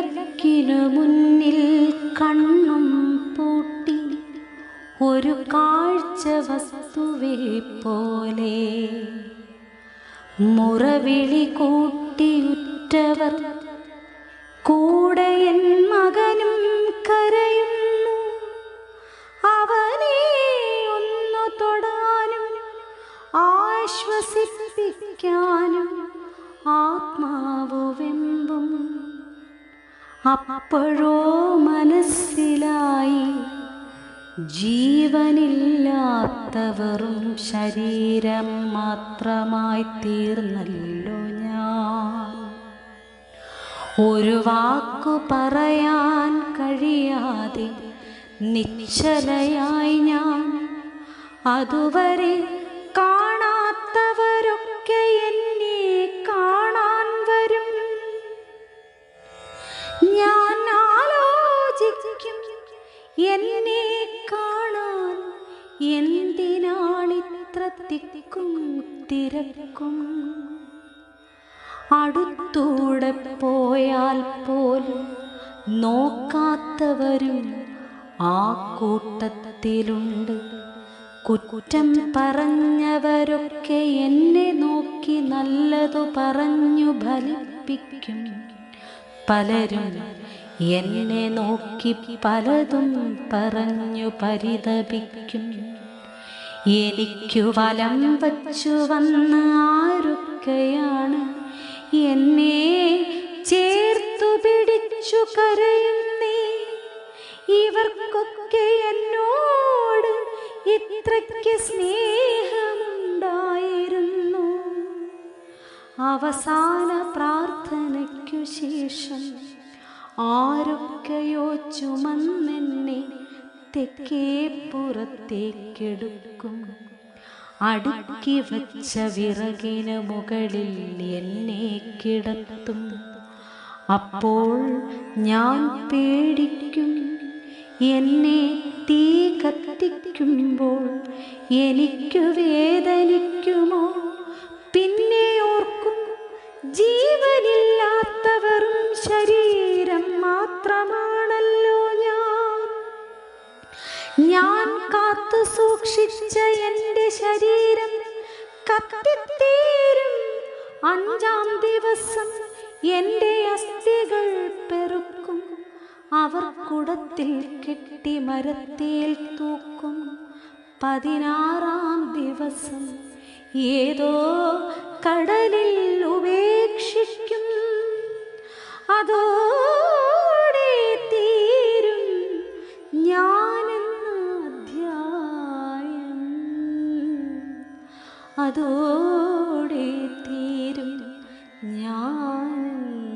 വിളക്കിനു മുന്നിൽ കണ്ണും പൂട്ടി ഒരു കാഴ്ച വസ്തുവെ പോലെ മുറവിളി കൂട്ടിയുറ്റവർ കൂടെ എൻ മകനും കരയുന്നു. അവനെ ഒന്നു തൊടാനും ആശ്വസിപ്പിക്കാനും ആത്മാവു വെമ്പും. അപ്പോഴോ മനസ്സിലായി ജീവനില്ലാത്തവരും ശരീരം മാത്രമായി തീർന്നല്ലോ ഞാൻ. ഒരു വാക്കു പറയാൻ കഴിയാതെ നിശ്ചലയായി ഞാൻ. അതുവരെ കാണാത്തവരൊക്കെ എന്നെ കാണാൻ വരും. ഞാൻ ആലോചിക്കും, എന്നെ കാണാൻ എന്തിനാണിത്ര തിക്കും തിരക്കും. അടുത്തൂടെ പോയാൽ പോലും നോക്കാത്തവരും ആ കൂട്ടത്തിലുണ്ട്. കുറ്റം പറഞ്ഞവരൊക്കെ എന്നെ നോക്കി നല്ലതു പറഞ്ഞു ഫലിപ്പിക്കും. പലരും എന്നെ നോക്കി പലതും പറഞ്ഞു പരിതപിക്കും. എനിക്കു വലം വച്ചു വന്ന ആരൊക്കെയാണ് എന്നെ ചേർത്തു പിടിച്ചു കരയുന്നേ. ഇവർക്കൊക്കെ എന്നോട് ഇത്രയ്ക്ക് സ്നേഹമുണ്ടായിരുന്നു. അവസാന പ്രാർത്ഥനയ്ക്കു ശേഷം ആരൊക്കെയോ ചുമന്നെന്നെ തെക്കേ പുറത്തേക്കെടുക്കും. അടുക്കി വച്ച വിറകിന് മുകളിൽ എന്നെ കിടത്തും. അപ്പോൾ ഞാൻ പേടിക്കും. എന്നെ തീ കത്തിക്കുമ്പോൾ എനിക്കു വേദനിക്കുമോ? പിന്നെ ഓർക്കും, ജീവനില്ലാത്തവരും ശരീരം മാത്രമാണല്ലോ ഞാൻ കാത്തു സൂക്ഷിച്ച എൻ്റെ ശരീരം കത്തിത്തീരും. 5-ാം ദിവസം എൻ്റെ അസ്ഥികൾ പെറുക്കും. അവർ കുടത്തിൽ കെട്ടി മരത്തേൽ തൂക്കും. 16-ാം ദിവസം ഏതോ കടലിൽ ഉപേക്ഷിക്കും. അതോടെ തീരും ഞാനെന്ന അധ്യായം. അതോടെ തീരും ഞാനെന്നൊരധ്യായം.